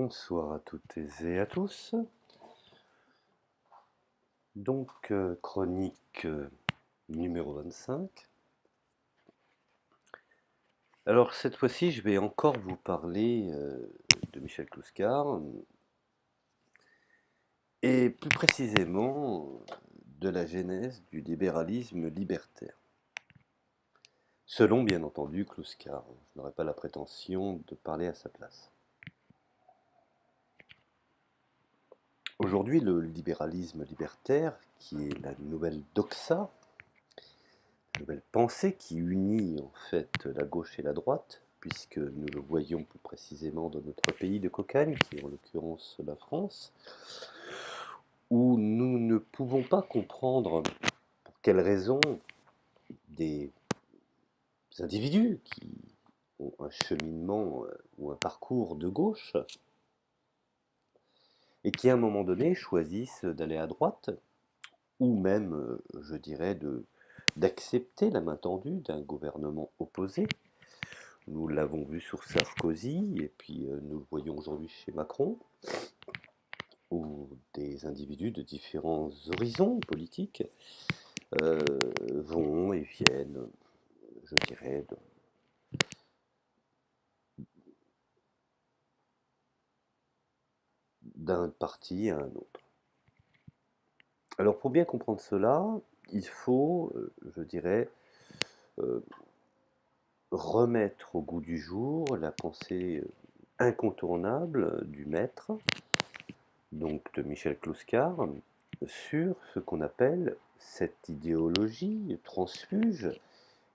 Bonsoir à toutes et à tous. Donc, chronique numéro 25. Alors, cette fois-ci, je vais encore vous parler de Michel Clouscar, et plus précisément de la genèse du libéralisme libertaire. Selon, bien entendu, Clouscar. Je n'aurai pas la prétention de parler à sa place. Aujourd'hui, le libéralisme libertaire, qui est la nouvelle doxa, nouvelle pensée qui unit en fait la gauche et la droite, puisque nous le voyons plus précisément dans notre pays de cocagne, qui est en l'occurrence la France, où nous ne pouvons pas comprendre pour quelles raisons des individus qui ont un cheminement ou un parcours de gauche, et qui à un moment donné choisissent d'aller à droite, ou même, je dirais, d'accepter la main tendue d'un gouvernement opposé. Nous l'avons vu sur Sarkozy, et puis nous le voyons aujourd'hui chez Macron, où des individus de différents horizons politiques vont et viennent, je dirais, d'un parti à un autre. Alors pour bien comprendre cela, il faut, je dirais, remettre au goût du jour la pensée incontournable du maître, donc de Michel Clouscar, sur ce qu'on appelle cette idéologie transfuge,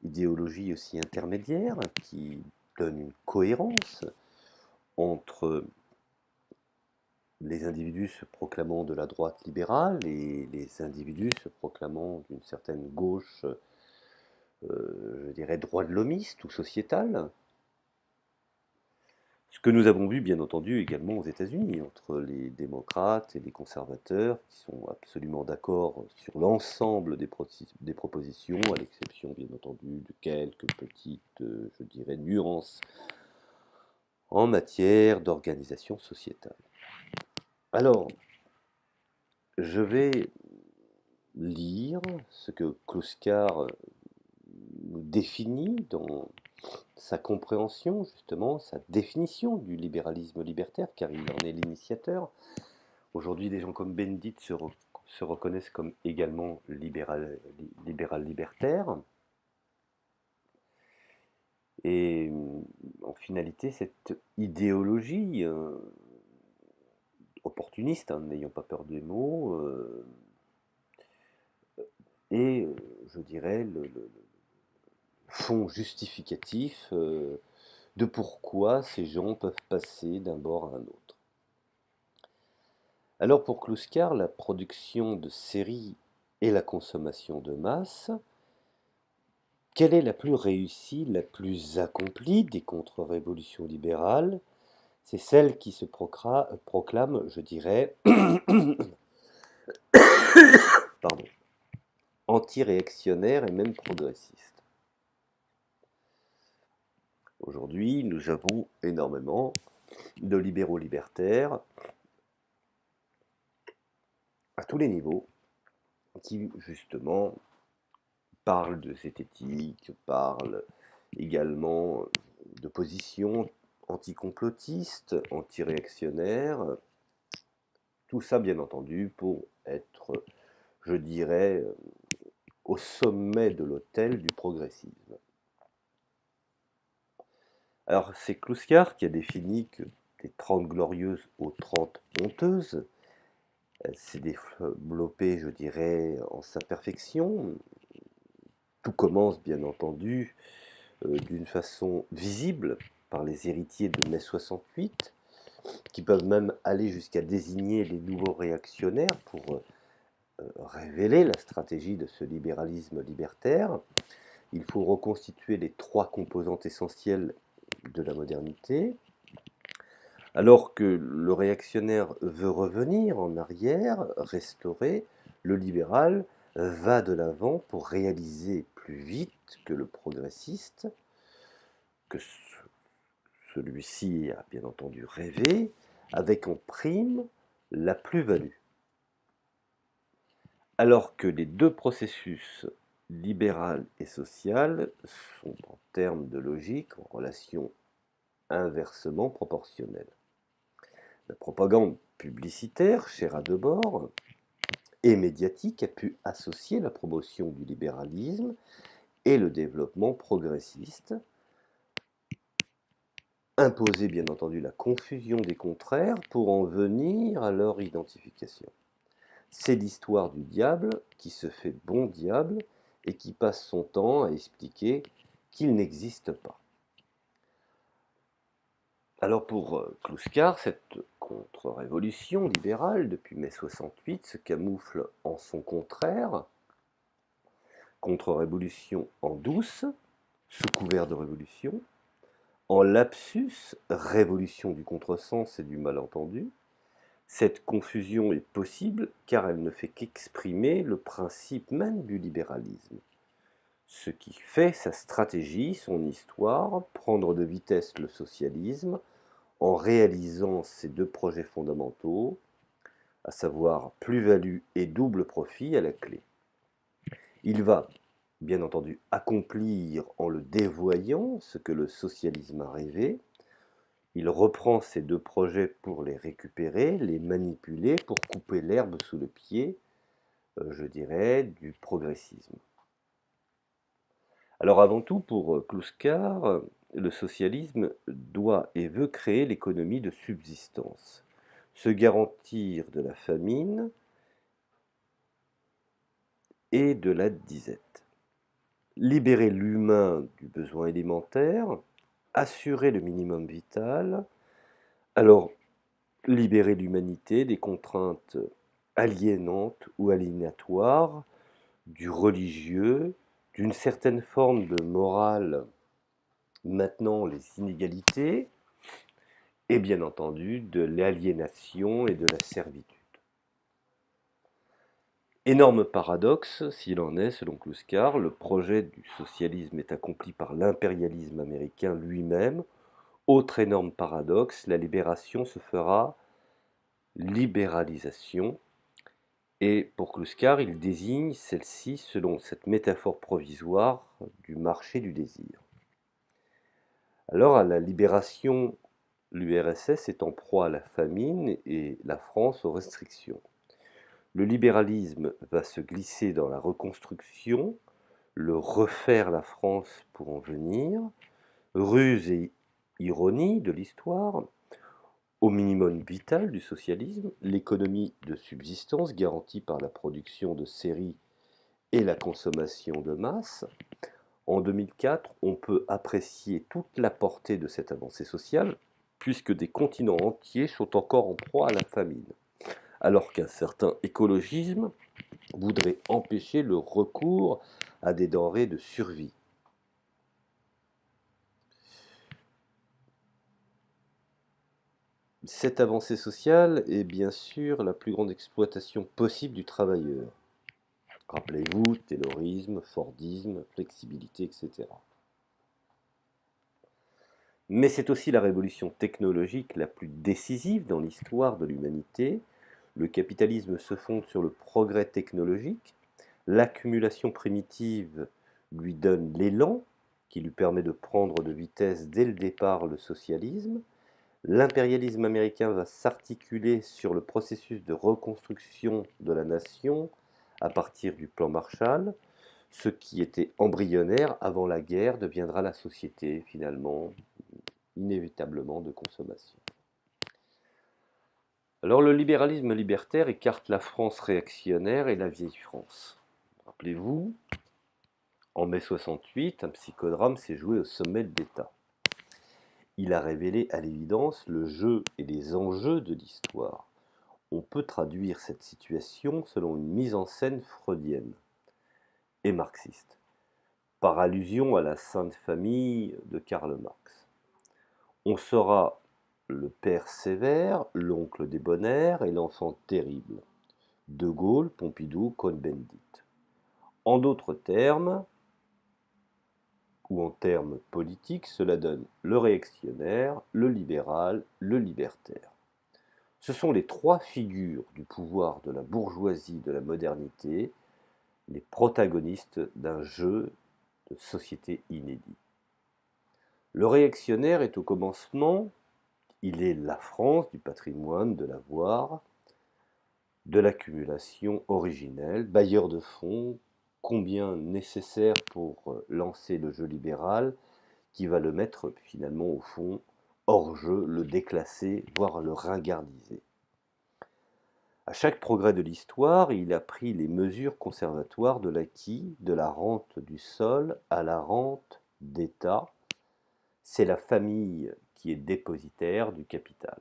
idéologie aussi intermédiaire, qui donne une cohérence entre les individus se proclamant de la droite libérale et les individus se proclamant d'une certaine gauche, je dirais, droit de l'homiste ou sociétale. Ce que nous avons vu, bien entendu, également aux États-Unis, entre les démocrates et les conservateurs, qui sont absolument d'accord sur l'ensemble des propositions, à l'exception, bien entendu, de quelques petites, je dirais, nuances en matière d'organisation sociétale. Alors, je vais lire ce que Clouscar nous définit dans sa compréhension, justement, sa définition du libéralisme libertaire, car il en est l'initiateur. Aujourd'hui, des gens comme Benedict se reconnaissent comme également libéral-libertaires. Et en finalité, cette idéologie opportuniste, n'ayons pas peur des mots, est, je dirais, le fond justificatif de pourquoi ces gens peuvent passer d'un bord à un autre. Alors pour Clouscar, la production de série et la consommation de masse, quelle est la plus réussie, la plus accomplie des contre-révolutions libérales? C'est celle qui se proclame, je dirais, pardon, anti-réactionnaire et même progressiste. Aujourd'hui, nous avons énormément de libéraux libertaires à tous les niveaux qui, justement, parlent de zététique, parlent également de positions anticomplotistes, anti-réactionnaires, tout ça bien entendu pour être, je dirais, au sommet de l'autel du progressisme. Alors c'est Clouscar qui a défini que des 30 glorieuses aux 30 honteuses, c'est développé, je dirais, en sa perfection. Tout commence bien entendu d'une façon visible par les héritiers de mai 68, qui peuvent même aller jusqu'à désigner les nouveaux réactionnaires pour révéler la stratégie de ce libéralisme libertaire. Il faut reconstituer les trois composantes essentielles de la modernité. Alors que le réactionnaire veut revenir en arrière, restaurer, le libéral va de l'avant pour réaliser plus vite que le progressiste, que celui-ci a bien entendu rêvé, avec en prime la plus-value. Alors que les deux processus, libéral et social, sont en termes de logique en relation inversement proportionnelle. La propagande publicitaire, chère à Debord, et médiatique a pu associer la promotion du libéralisme et le développement progressiste, imposer bien entendu la confusion des contraires pour en venir à leur identification. C'est l'histoire du diable qui se fait bon diable et qui passe son temps à expliquer qu'il n'existe pas. Alors pour Kluskar, cette contre-révolution libérale depuis mai 68 se camoufle en son contraire, contre-révolution en douce, sous couvert de révolution, en lapsus, révolution du contresens et du malentendu. Cette confusion est possible car elle ne fait qu'exprimer le principe même du libéralisme. Ce qui fait sa stratégie, son histoire, prendre de vitesse le socialisme en réalisant ses deux projets fondamentaux, à savoir plus-value et double profit à la clé. Il va, bien entendu, accomplir en le dévoyant ce que le socialisme a rêvé. Il reprend ces deux projets pour les récupérer, les manipuler, pour couper l'herbe sous le pied, je dirais, du progressisme. Alors avant tout, pour Kluskar, le socialisme doit et veut créer l'économie de subsistance, se garantir de la famine et de la disette, libérer l'humain du besoin élémentaire, assurer le minimum vital, alors libérer l'humanité des contraintes aliénantes ou aliénatoires, du religieux, d'une certaine forme de morale maintenant les inégalités, et bien entendu de l'aliénation et de la servitude. Énorme paradoxe, s'il en est, selon Kluskar, le projet du socialisme est accompli par l'impérialisme américain lui-même. Autre énorme paradoxe, la libération se fera libéralisation, et pour Kluskar, il désigne celle-ci selon cette métaphore provisoire du marché du désir. Alors, à la libération, l'URSS est en proie à la famine et la France aux restrictions. Le libéralisme va se glisser dans la reconstruction, le refaire la France pour en venir, ruse et ironie de l'histoire, au minimum vital du socialisme, l'économie de subsistance garantie par la production de séries et la consommation de masse. En 2004, on peut apprécier toute la portée de cette avancée sociale, puisque des continents entiers sont encore en proie à la famine, alors qu'un certain écologisme voudrait empêcher le recours à des denrées de survie. Cette avancée sociale est bien sûr la plus grande exploitation possible du travailleur. Rappelez-vous, taylorisme, fordisme, flexibilité, etc. Mais c'est aussi la révolution technologique la plus décisive dans l'histoire de l'humanité. Le capitalisme se fonde sur le progrès technologique. L'accumulation primitive lui donne l'élan qui lui permet de prendre de vitesse dès le départ le socialisme. L'impérialisme américain va s'articuler sur le processus de reconstruction de la nation à partir du plan Marshall. Ce qui était embryonnaire avant la guerre deviendra la société finalement inévitablement de consommation. Alors le libéralisme libertaire écarte la France réactionnaire et la vieille France. Rappelez-vous, en mai 68, un psychodrame s'est joué au sommet de l'État. Il a révélé à l'évidence le jeu et les enjeux de l'histoire. On peut traduire cette situation selon une mise en scène freudienne et marxiste, par allusion à la Sainte Famille de Karl Marx. On sera le père sévère, l'oncle débonnaire et l'enfant terrible. De Gaulle, Pompidou, Cohn-Bendit. En d'autres termes, ou en termes politiques, cela donne le réactionnaire, le libéral, le libertaire. Ce sont les trois figures du pouvoir de la bourgeoisie de la modernité, les protagonistes d'un jeu de société inédit. Le réactionnaire est au commencement, il est la France du patrimoine, de l'avoir, de l'accumulation originelle, bailleur de fonds, combien nécessaire pour lancer le jeu libéral, qui va le mettre finalement au fond hors jeu, le déclasser, voire le ringardiser. À chaque progrès de l'histoire, il a pris les mesures conservatoires de l'acquis, de la rente du sol à la rente d'État. C'est la famille qui est dépositaire du capital.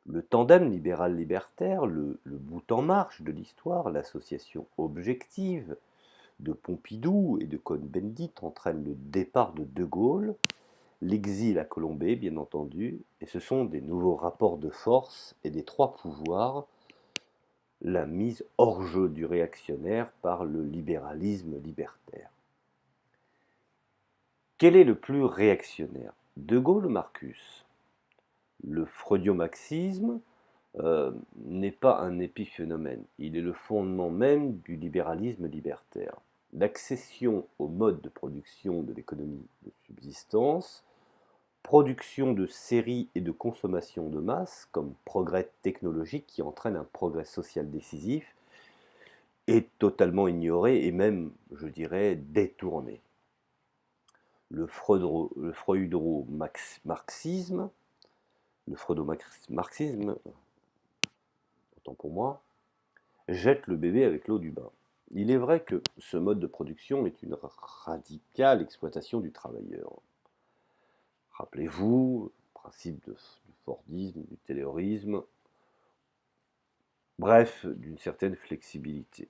Le tandem libéral-libertaire, le bout en marche de l'histoire, l'association objective de Pompidou et de Cohn-Bendit entraîne le départ de De Gaulle, l'exil à Colombey, bien entendu, et ce sont des nouveaux rapports de force et des trois pouvoirs, la mise hors jeu du réactionnaire par le libéralisme libertaire. Quel est le plus réactionnaire? De Gaulle ou Marcus? Le freudiomarxisme n'est pas un épiphénomène, il est le fondement même du libéralisme libertaire. L'accession au mode de production de l'économie de subsistance, production de série et de consommation de masse comme progrès technologique qui entraîne un progrès social décisif, est totalement ignoré et même, je dirais, détourné. Le freudo-marxisme, autant pour moi, jette le bébé avec l'eau du bain. Il est vrai que ce mode de production est une radicale exploitation du travailleur. Rappelez-vous, le principe du Fordisme, du Taylorisme, bref, d'une certaine flexibilité.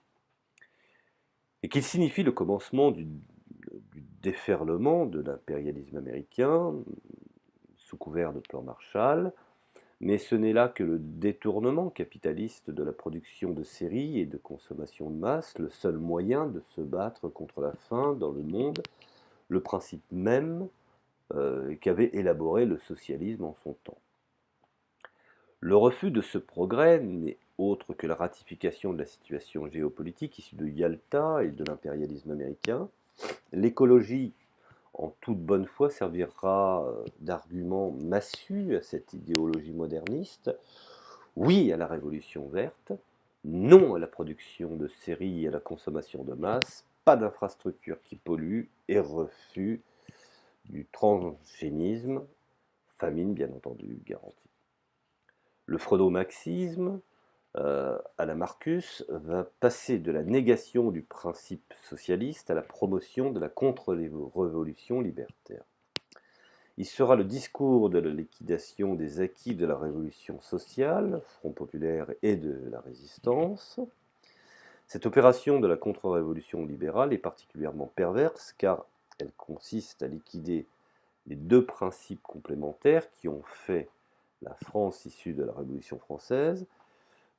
Et qu'il signifie le commencement du déferlement de l'impérialisme américain, sous couvert de plan Marshall, mais ce n'est là que le détournement capitaliste de la production de série et de consommation de masse, le seul moyen de se battre contre la faim dans le monde, le principe même qu'avait élaboré le socialisme en son temps. Le refus de ce progrès n'est autre que la ratification de la situation géopolitique issue de Yalta et de l'impérialisme américain. L'écologie, en toute bonne foi, servira d'argument massu à cette idéologie moderniste. Oui à la révolution verte, non à la production de série et à la consommation de masse, pas d'infrastructures qui polluent et refus du transgénisme, famine bien entendu garantie. Le freudo-marxisme, à la Marcus, va passer de la négation du principe socialiste à la promotion de la contre-révolution libertaire. Il sera le discours de la liquidation des acquis de la révolution sociale, Front populaire et de la résistance. Cette opération de la contre-révolution libérale est particulièrement perverse car elle consiste à liquider les deux principes complémentaires qui ont fait la France issue de la Révolution française.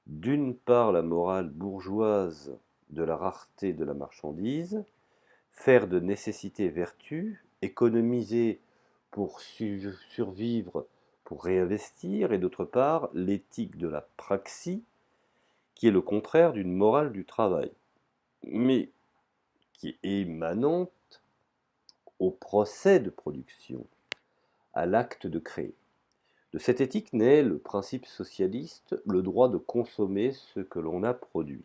D'une part, la morale bourgeoise de la rareté de la marchandise, faire de nécessité vertu, économiser pour survivre, pour réinvestir, et d'autre part, l'éthique de la praxie, qui est le contraire d'une morale du travail, mais qui est émanante au procès de production, à l'acte de créer. De cette éthique naît le principe socialiste, le droit de consommer ce que l'on a produit.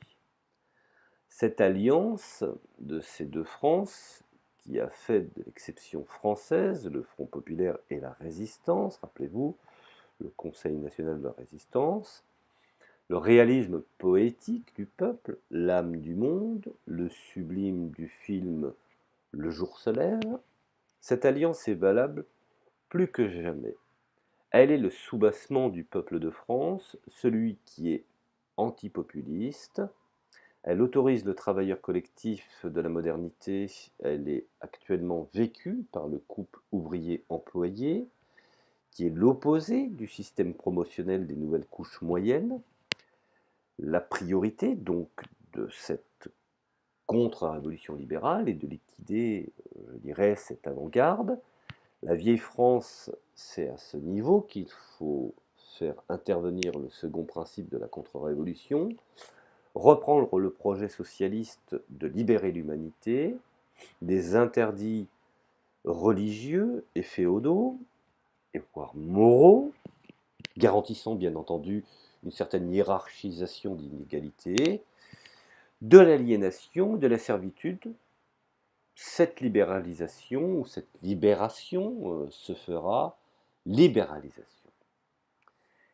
Cette alliance de ces deux France, qui a fait de l'exception française le Front populaire et la Résistance, rappelez-vous, le Conseil national de la Résistance, le réalisme poétique du peuple, l'âme du monde, le sublime du film Le jour se lève, cette alliance est valable plus que jamais. Elle est le soubassement du peuple de France, celui qui est antipopuliste. Elle autorise le travailleur collectif de la modernité. Elle est actuellement vécue par le couple ouvrier-employé, qui est l'opposé du système promotionnel des nouvelles couches moyennes. La priorité, donc, de cette contre-révolution libérale est de liquider, je dirais, cette avant-garde. La vieille France, c'est à ce niveau qu'il faut faire intervenir le second principe de la contre-révolution, reprendre le projet socialiste de libérer l'humanité des interdits religieux et féodaux, et voire moraux, garantissant bien entendu une certaine hiérarchisation d'inégalités, de l'aliénation, de la servitude. Cette libéralisation ou cette libération se fera libéralisation.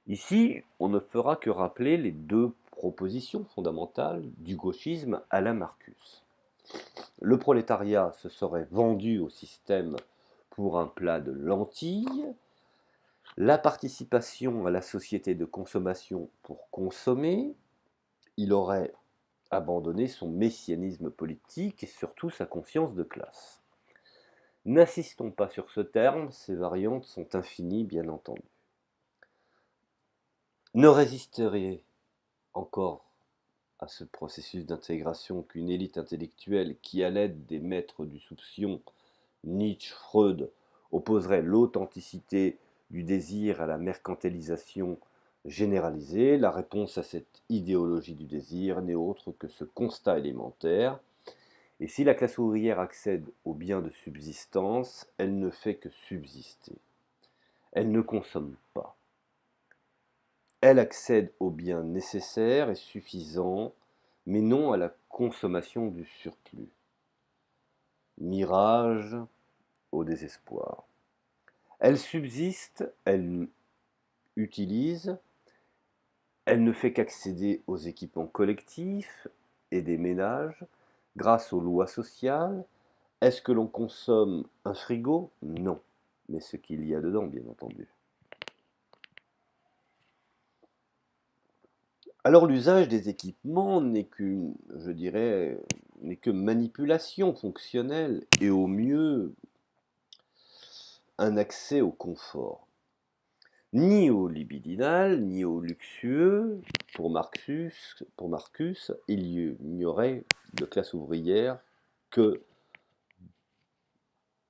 Ici, on ne fera que rappeler les deux propositions fondamentales du gauchisme Alain Marcus. Le prolétariat se serait vendu au système pour un plat de lentilles, la participation à la société de consommation pour consommer, il aurait abandonné son messianisme politique et surtout sa conscience de classe. N'insistons pas sur ce terme, ces variantes sont infinies bien entendu. Ne résisterait encore à ce processus d'intégration qu'une élite intellectuelle qui, à l'aide des maîtres du soupçon, Nietzsche, Freud, opposerait l'authenticité du désir à la mercantilisation généralisée. La réponse à cette idéologie du désir n'est autre que ce constat élémentaire. Et si la classe ouvrière accède aux biens de subsistance, elle ne fait que subsister. Elle ne consomme pas. Elle accède aux biens nécessaires et suffisants, mais non à la consommation du surplus. Mirage au désespoir. Elle subsiste, elle utilise, elle ne fait qu'accéder aux équipements collectifs et des ménages grâce aux lois sociales. Est-ce que l'on consomme un frigo? Non, mais ce qu'il y a dedans, bien entendu. Alors l'usage des équipements n'est qu'une, je dirais, n'est que manipulation fonctionnelle et au mieux un accès au confort. Ni au libidinal, ni au luxueux, pour Marcus, il n'y aurait de classe ouvrière que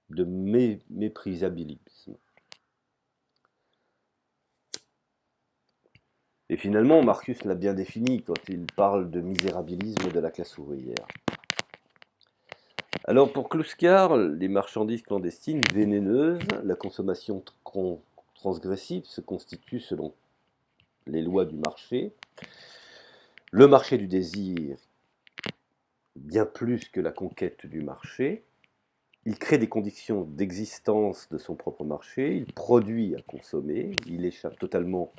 de méprisabilisme. Et finalement, Marcus l'a bien défini quand il parle de misérabilisme de la classe ouvrière. Alors pour Kluskar, les marchandises clandestines vénéneuses, la consommation transgressive se constitue selon les lois du marché. Le marché du désir, bien plus que la conquête du marché. Il crée des conditions d'existence de son propre marché, il produit à consommer, il échappe totalement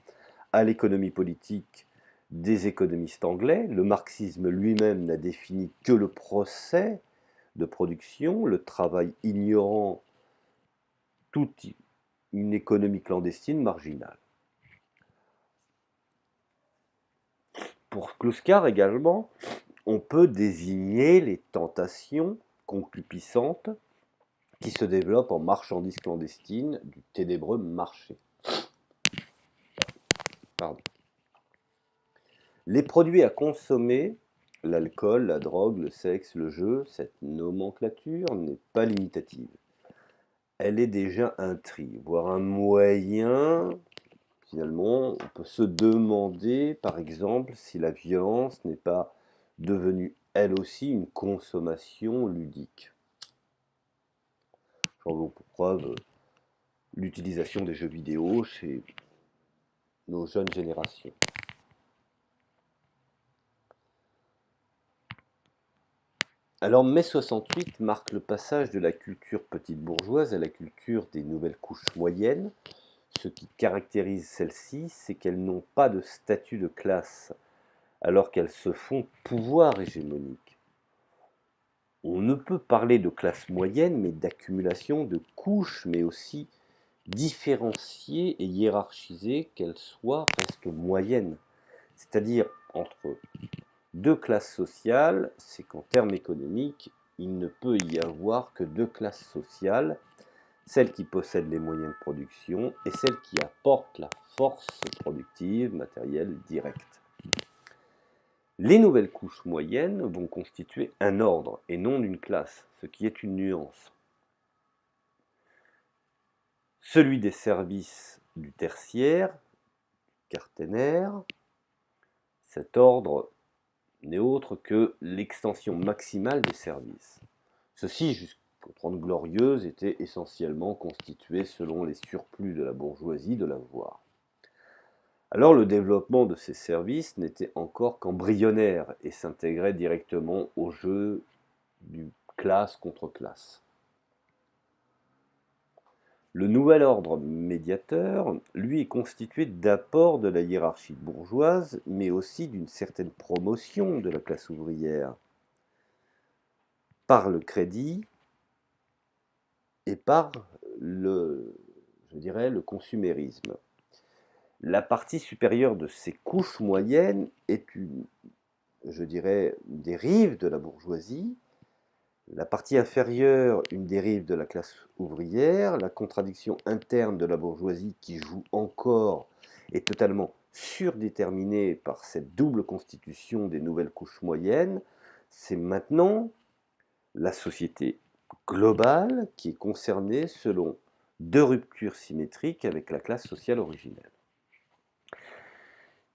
à l'économie politique des économistes anglais. Le marxisme lui-même n'a défini que le procès de production, le travail ignorant toute une économie clandestine marginale. Pour Kluskar également, on peut désigner les tentations concupiscentes qui se développent en marchandises clandestines du ténébreux marché. Pardon. Les produits à consommer, l'alcool, la drogue, le sexe, le jeu, cette nomenclature n'est pas limitative. Elle est déjà un tri, voire un moyen. Finalement, on peut se demander, par exemple, si la violence n'est pas devenue, elle aussi, une consommation ludique. J'en veux pour preuve l'utilisation des jeux vidéo chez nos jeunes générations. Alors mai 68 marque le passage de la culture petite bourgeoise à la culture des nouvelles couches moyennes. Ce qui caractérise celles-ci, c'est qu'elles n'ont pas de statut de classe, alors qu'elles se font pouvoir hégémonique. On ne peut parler de classe moyenne, mais d'accumulation de couches, mais aussi différenciées et hiérarchisées, qu'elles soient presque moyennes. C'est-à-dire entre deux classes sociales, c'est qu'en termes économiques, il ne peut y avoir que deux classes sociales, celle qui possède les moyens de production et celle qui apporte la force productive matérielle directe. Les nouvelles couches moyennes vont constituer un ordre et non une classe, ce qui est une nuance. Celui des services du tertiaire, carténaire. Cet ordre n'est autre que l'extension maximale des services. Ceux-ci, jusqu'aux Trente Glorieuses, étaient essentiellement constitués selon les surplus de la bourgeoisie de l'avoir. Alors le développement de ces services n'était encore qu'embryonnaire et s'intégrait directement au jeu du classe contre classe. Le nouvel ordre médiateur, lui, est constitué d'apports de la hiérarchie bourgeoise, mais aussi d'une certaine promotion de la classe ouvrière par le crédit et par le consumérisme. La partie supérieure de ces couches moyennes est une dérive de la bourgeoisie. La partie inférieure, une dérive de la classe ouvrière. La contradiction interne de la bourgeoisie qui joue encore est totalement surdéterminée par cette double constitution des nouvelles couches moyennes. C'est maintenant la société globale qui est concernée selon deux ruptures symétriques avec la classe sociale originelle.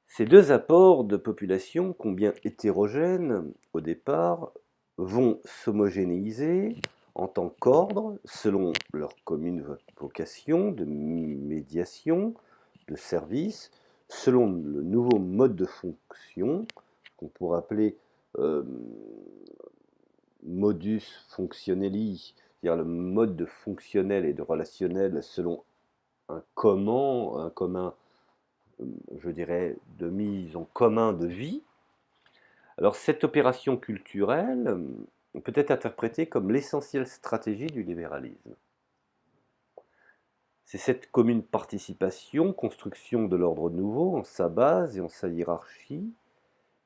Ces deux apports de population, combien hétérogènes au départ, vont s'homogénéiser en tant qu'ordre selon leur commune vocation de médiation, de service, selon le nouveau mode de fonction qu'on pourrait appeler modus functionelli, c'est-à-dire le mode de fonctionnel et de relationnel selon un commun, de mise en commun de vie. Alors cette opération culturelle peut être interprétée comme l'essentielle stratégie du libéralisme. C'est cette commune participation, construction de l'ordre nouveau en sa base et en sa hiérarchie,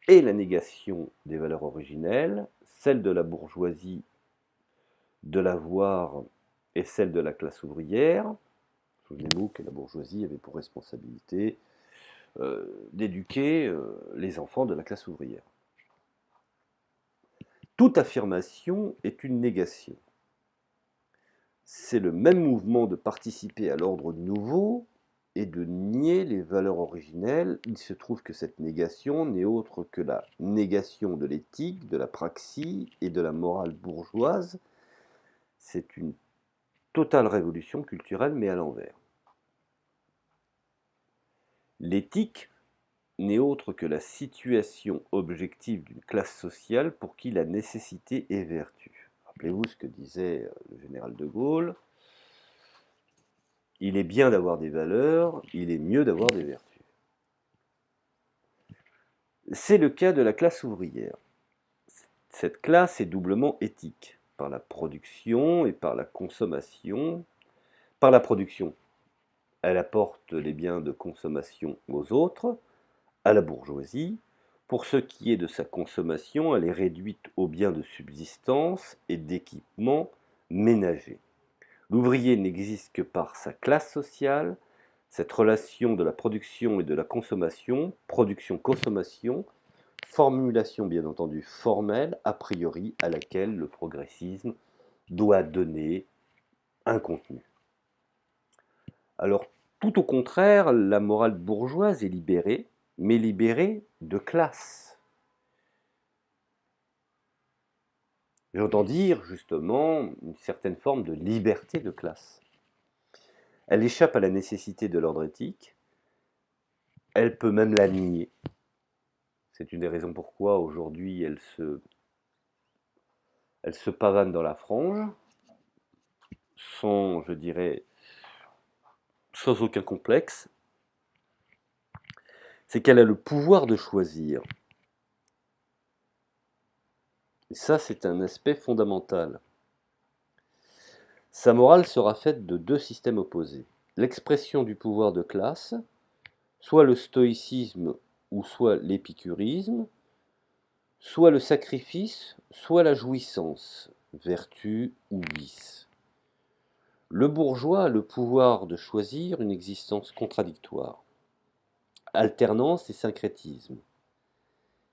et la négation des valeurs originelles, celle de la bourgeoisie, de l'avoir et celle de la classe ouvrière. Souvenez-vous que la bourgeoisie avait pour responsabilité d'éduquer les enfants de la classe ouvrière. Toute affirmation est une négation. C'est le même mouvement de participer à l'ordre nouveau et de nier les valeurs originelles. Il se trouve que cette négation n'est autre que la négation de l'éthique, de la praxis et de la morale bourgeoise. C'est une totale révolution culturelle, mais à l'envers. L'éthique n'est autre que la situation objective d'une classe sociale pour qui la nécessité est vertu. Rappelez-vous ce que disait le général de Gaulle. Il est bien d'avoir des valeurs, il est mieux d'avoir des vertus. C'est le cas de la classe ouvrière. Cette classe est doublement éthique, par la production et par la consommation. Par la production, elle apporte les biens de consommation aux autres, à la bourgeoisie. Pour ce qui est de sa consommation, elle est réduite aux biens de subsistance et d'équipement ménager. L'ouvrier n'existe que par sa classe sociale, cette relation de la production et de la consommation, production-consommation, formulation bien entendu formelle, a priori à laquelle le progressisme doit donner un contenu. Alors, tout au contraire, la morale bourgeoise est libérée, mais libérée de classe. J'entends dire justement une certaine forme de liberté de classe. Elle échappe à la nécessité de l'ordre éthique, elle peut même la nier. C'est une des raisons pourquoi aujourd'hui elle se pavane dans la frange, sans aucun complexe. C'est qu'elle a le pouvoir de choisir. Et ça, c'est un aspect fondamental. Sa morale sera faite de deux systèmes opposés. L'expression du pouvoir de classe, soit le stoïcisme ou soit l'épicurisme, soit le sacrifice, soit la jouissance, vertu ou vice. Le bourgeois a le pouvoir de choisir une existence contradictoire. Alternance et syncrétisme,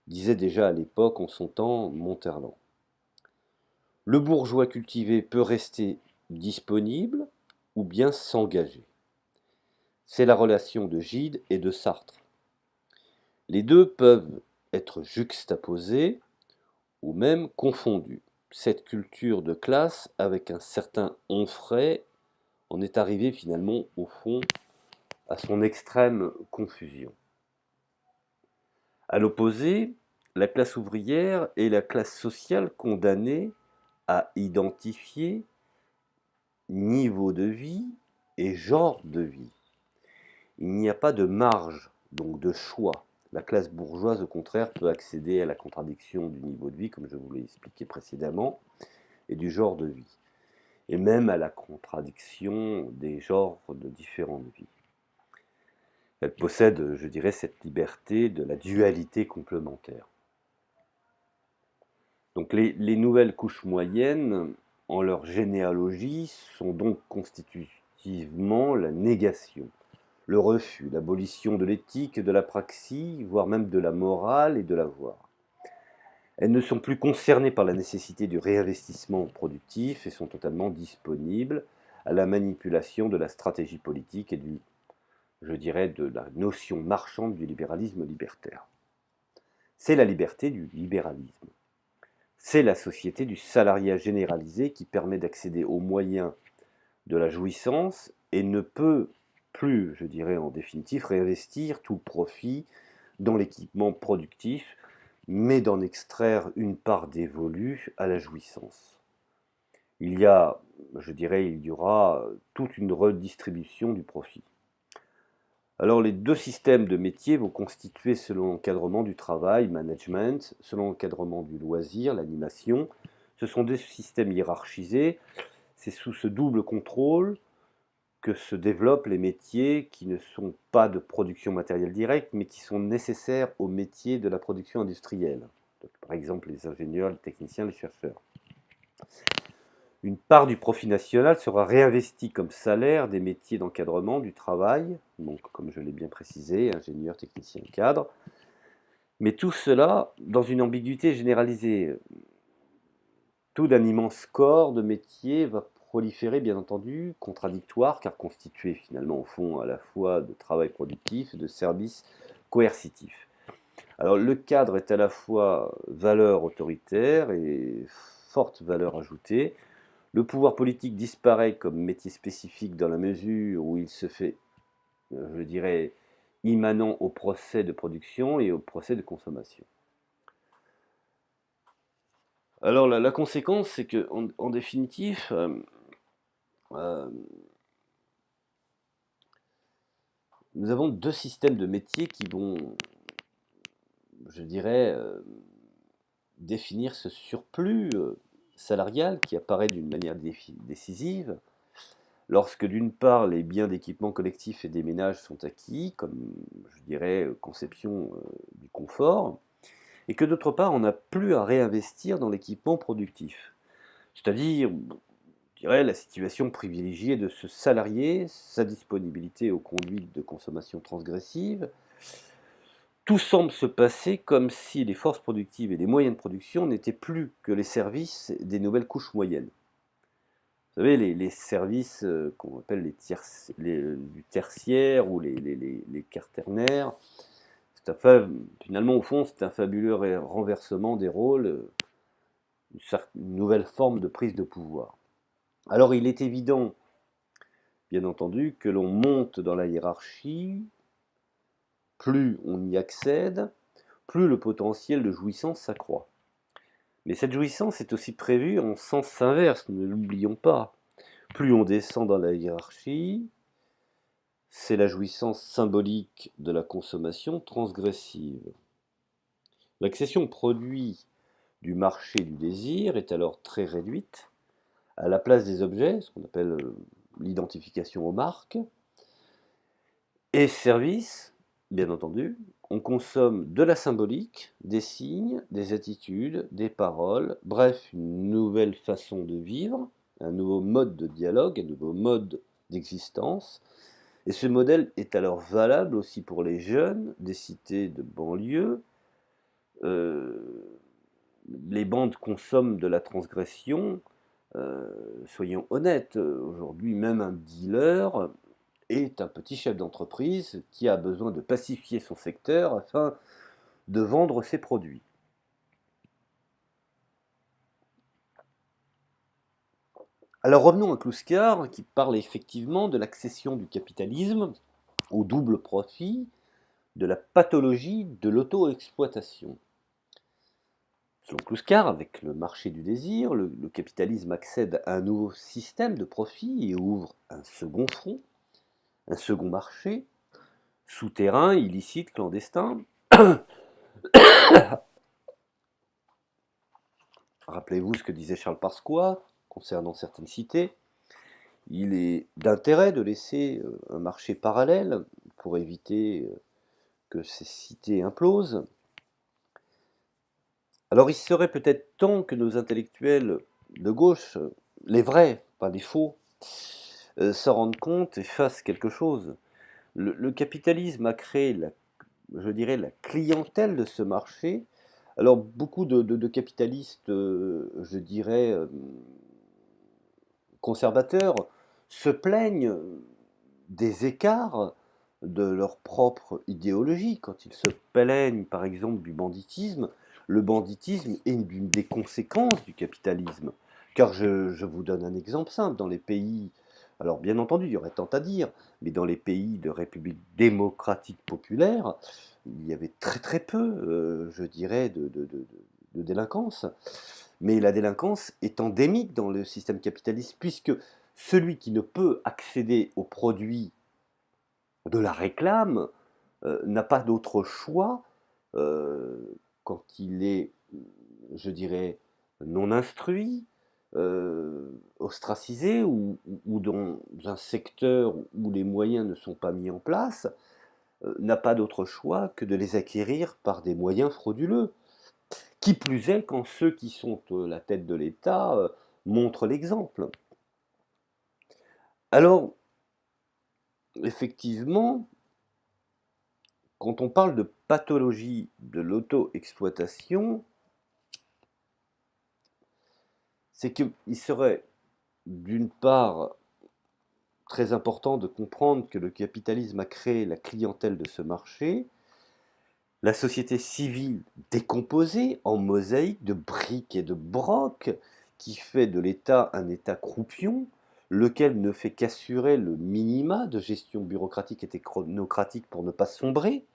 disait déjà à l'époque, en son temps, Monterland. Le bourgeois cultivé peut rester disponible ou bien s'engager. C'est la relation de Gide et de Sartre. Les deux peuvent être juxtaposés ou même confondus. Cette culture de classe, avec un certain Onfray, en est arrivée finalement au fond à son extrême confusion. À l'opposé, la classe ouvrière est la classe sociale condamnée à identifier niveau de vie et genre de vie. Il n'y a pas de marge, donc de choix. La classe bourgeoise, au contraire, peut accéder à la contradiction du niveau de vie, comme je vous l'ai expliqué précédemment, et du genre de vie, et même à la contradiction des genres de différentes vies. Elle possède, je dirais, cette liberté de la dualité complémentaire. Donc les nouvelles couches moyennes, en leur généalogie, sont donc constitutivement la négation, le refus, l'abolition de l'éthique, de la praxis, voire même de la morale et de l'avoir. Elles ne sont plus concernées par la nécessité du réinvestissement productif et sont totalement disponibles à la manipulation de la stratégie politique et je dirais, de la notion marchande du libéralisme libertaire. C'est la liberté du libéralisme. C'est la société du salariat généralisé qui permet d'accéder aux moyens de la jouissance et ne peut plus, je dirais en définitive, réinvestir tout profit dans l'équipement productif, mais d'en extraire une part dévolue à la jouissance. Il y aura toute une redistribution du profit. Alors les deux systèmes de métiers vont constituer selon l'encadrement du travail, management, selon l'encadrement du loisir, l'animation. Ce sont des systèmes hiérarchisés. C'est sous ce double contrôle que se développent les métiers qui ne sont pas de production matérielle directe, mais qui sont nécessaires aux métiers de la production industrielle. Donc, par exemple, les ingénieurs, les techniciens, les chercheurs. Une part du profit national sera réinvestie comme salaire des métiers d'encadrement du travail, donc comme je l'ai bien précisé, ingénieur, technicien, cadre. Mais tout cela dans une ambiguïté généralisée. Tout d'un immense corps de métiers va proliférer, bien entendu, contradictoire, car constitué finalement au fond à la fois de travail productif et de services coercitifs. Alors le cadre est à la fois valeur autoritaire et forte valeur ajoutée. Le pouvoir politique disparaît comme métier spécifique dans la mesure où il se fait, je dirais, immanent au procès de production et au procès de consommation. Alors la conséquence, c'est que en définitive, euh, nous avons deux systèmes de métiers qui vont, je dirais, définir ce surplus salarial qui apparaît d'une manière décisive lorsque d'une part les biens d'équipement collectif et des ménages sont acquis, comme je dirais conception du confort, et que d'autre part on n'a plus à réinvestir dans l'équipement productif. C'est-à-dire, je dirais, la situation privilégiée de ce salarié, sa disponibilité aux conduites de consommation transgressive. Tout semble se passer comme si les forces productives et les moyens de production n'étaient plus que les services des nouvelles couches moyennes. Vous savez, les services qu'on appelle du tertiaire ou les quaternaires, finalement, au fond, c'est un fabuleux renversement des rôles, une nouvelle forme de prise de pouvoir. Alors, il est évident, bien entendu, que l'on monte dans la hiérarchie, plus on y accède, plus le potentiel de jouissance s'accroît. Mais cette jouissance est aussi prévue en sens inverse, ne l'oublions pas. Plus on descend dans la hiérarchie, c'est la jouissance symbolique de la consommation transgressive. L'accession au produit du marché du désir est alors très réduite. À la place des objets, ce qu'on appelle l'identification aux marques, et services, bien entendu, on consomme de la symbolique, des signes, des attitudes, des paroles, bref, une nouvelle façon de vivre, un nouveau mode de dialogue, un nouveau mode d'existence. Et ce modèle est alors valable aussi pour les jeunes des cités de banlieue. Les bandes consomment de la transgression. Soyons honnêtes, aujourd'hui même un dealer est un petit chef d'entreprise qui a besoin de pacifier son secteur afin de vendre ses produits. Alors revenons à Kluskar qui parle effectivement de l'accession du capitalisme au double profit, de la pathologie de l'auto-exploitation. Selon Kluskar, avec le marché du désir, le capitalisme accède à un nouveau système de profit et ouvre un second front, un second marché, souterrain, illicite, clandestin. Rappelez-vous ce que disait Charles Pasqua concernant certaines cités. Il est d'intérêt de laisser un marché parallèle pour éviter que ces cités implosent. Alors il serait peut-être temps que nos intellectuels de gauche, les vrais, pas les faux, s'en rendent compte et fassent quelque chose. Le capitalisme a créé, je dirais, la clientèle de ce marché. Alors beaucoup de capitalistes, je dirais, conservateurs, se plaignent des écarts de leur propre idéologie. Quand ils se plaignent, par exemple, du banditisme, le banditisme est une des conséquences du capitalisme. Car je vous donne un exemple simple. Dans les pays, alors bien entendu, il y aurait tant à dire, mais dans les pays de République démocratique populaire, il y avait très très peu, je dirais, de délinquance. Mais la délinquance est endémique dans le système capitaliste, puisque celui qui ne peut accéder aux produits de la réclame n'a pas d'autre choix quand il est, je dirais, non instruit, ostracisé ou dans un secteur où les moyens ne sont pas mis en place, n'a pas d'autre choix que de les acquérir par des moyens frauduleux. Qui plus est quand ceux qui sont la tête de l'État montrent l'exemple. Alors, effectivement, quand on parle de pathologie de l'auto-exploitation, c'est qu'il serait d'une part très important de comprendre que le capitalisme a créé la clientèle de ce marché, la société civile décomposée en mosaïque de briques et de brocs qui fait de l'État un État croupion, lequel ne fait qu'assurer le minima de gestion bureaucratique et technocratique pour ne pas sombrer.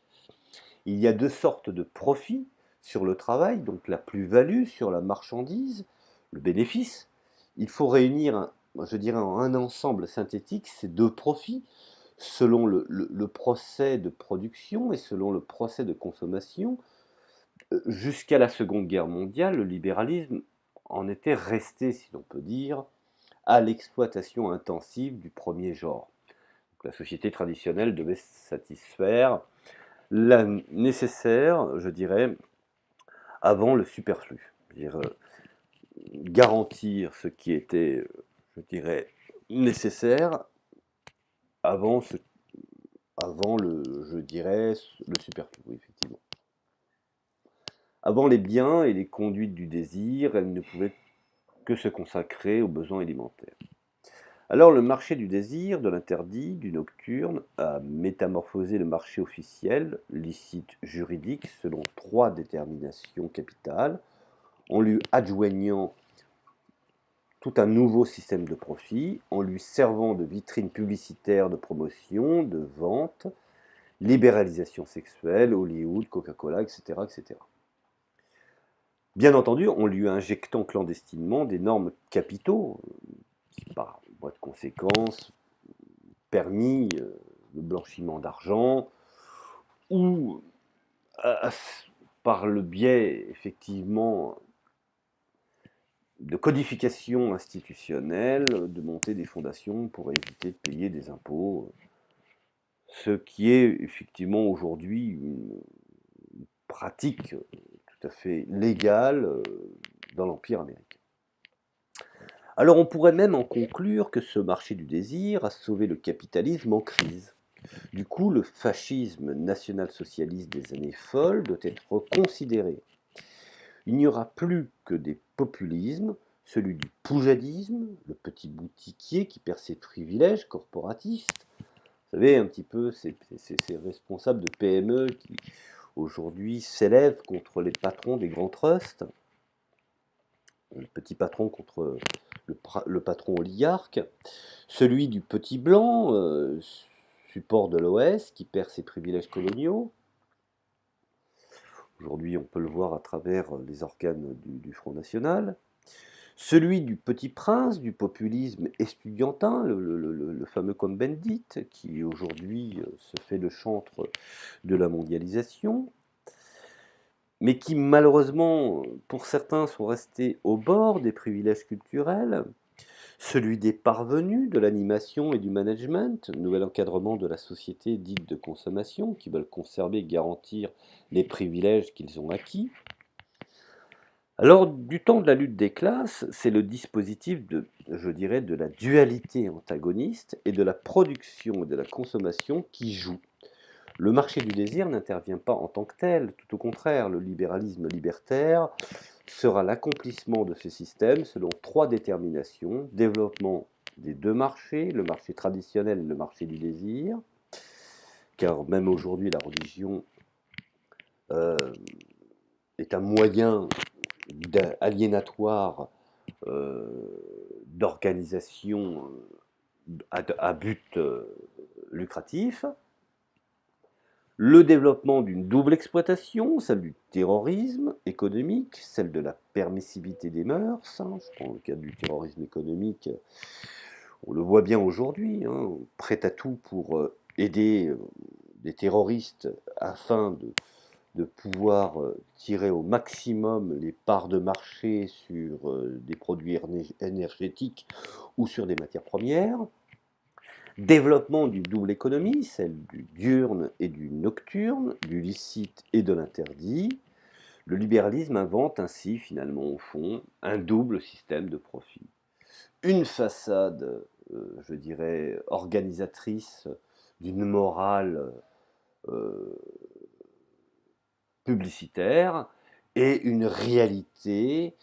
Il y a deux sortes de profits sur le travail, donc la plus-value sur la marchandise, le bénéfice. Il faut réunir, je dirais, en un ensemble synthétique ces deux profits selon le procès de production et selon le procès de consommation. Jusqu'à la Seconde Guerre mondiale, le libéralisme en était resté, si l'on peut dire, à l'exploitation intensive du premier genre. Donc, la société traditionnelle devait satisfaire la nécessaire, je dirais, avant le superflu. C'est-à-dire garantir ce qui était, je dirais, nécessaire avant, avant je dirais, le superflu, oui, effectivement. Avant les biens et les conduites du désir, elle ne pouvait que se consacrer aux besoins élémentaires. Alors le marché du désir, de l'interdit, du nocturne, a métamorphosé le marché officiel, licite juridique, selon trois déterminations capitales, en lui adjoignant tout un nouveau système de profit, en lui servant de vitrine publicitaire de promotion, de vente, libéralisation sexuelle, Hollywood, Coca-Cola, etc., etc. Bien entendu, en lui injectant clandestinement d'énormes capitaux, qui par voie de conséquence permis le blanchiment d'argent, ou par le biais effectivement de codification institutionnelle, de monter des fondations pour éviter de payer des impôts, ce qui est effectivement aujourd'hui une pratique tout à fait légale dans l'Empire américain. Alors on pourrait même en conclure que ce marché du désir a sauvé le capitalisme en crise. Du coup, le fascisme national-socialiste des années folles doit être reconsidéré. Il n'y aura plus que des populismes, celui du poujadisme, le petit boutiquier qui perd ses privilèges corporatistes, savez, un petit peu ces responsables de PME qui aujourd'hui s'élèvent contre les patrons des grands trusts, le petit patron contre le patron oligarque, celui du petit blanc, support de l'OS, qui perd ses privilèges coloniaux. Aujourd'hui, on peut le voir à travers les organes du Front National. Celui du petit prince, du populisme estudiantin, le fameux Cohn-Bendit, qui aujourd'hui se fait le chantre de la mondialisation, mais qui malheureusement, pour certains, sont restés au bord des privilèges culturels. Celui des parvenus, de l'animation et du management, nouvel encadrement de la société dite de consommation, qui veulent conserver et garantir les privilèges qu'ils ont acquis. Alors, du temps de la lutte des classes, c'est le dispositif de, je dirais, de la dualité antagoniste et de la production et de la consommation qui joue. Le marché du désir n'intervient pas en tant que tel, tout au contraire, le libéralisme libertaire sera l'accomplissement de ce système selon trois déterminations: développement des deux marchés, le marché traditionnel et le marché du désir, car même aujourd'hui la religion euh, est un moyen aliénatoire euh, d'organisation à but lucratif. Le développement d'une double exploitation, celle du terrorisme économique, celle de la permissivité des mœurs. Je prends le cas du terrorisme économique, on le voit bien aujourd'hui, prêt à tout pour aider des terroristes afin de pouvoir tirer au maximum les parts de marché sur des produits énergétiques ou sur des matières premières. Développement d'une double économie, celle du diurne et du nocturne, du licite et de l'interdit. Le libéralisme invente ainsi, finalement, au fond, un double système de profit. Une façade, je dirais, organisatrice d'une morale euh, publicitaire et une réalité,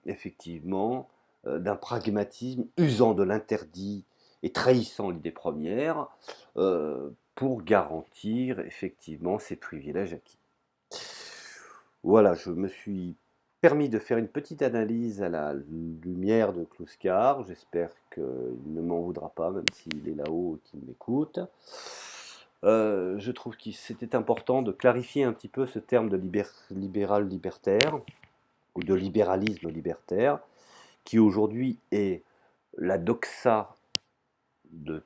effectivement, d'un pragmatisme usant de l'interdit et trahissant l'idée première pour garantir effectivement ses privilèges acquis. Voilà, je me suis permis de faire une petite analyse à la lumière de Kluskar. J'espère qu'il ne m'en voudra pas, même s'il est là-haut et qu'il m'écoute. Je trouve que c'était important de clarifier un petit peu ce terme de libéral libertaire, ou de libéralisme libertaire, qui aujourd'hui est la doxa de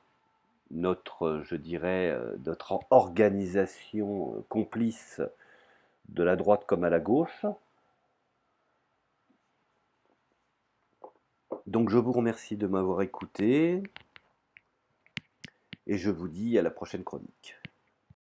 notre, je dirais, notre organisation complice de la droite comme à la gauche. Donc je vous remercie de m'avoir écouté et je vous dis à la prochaine chronique.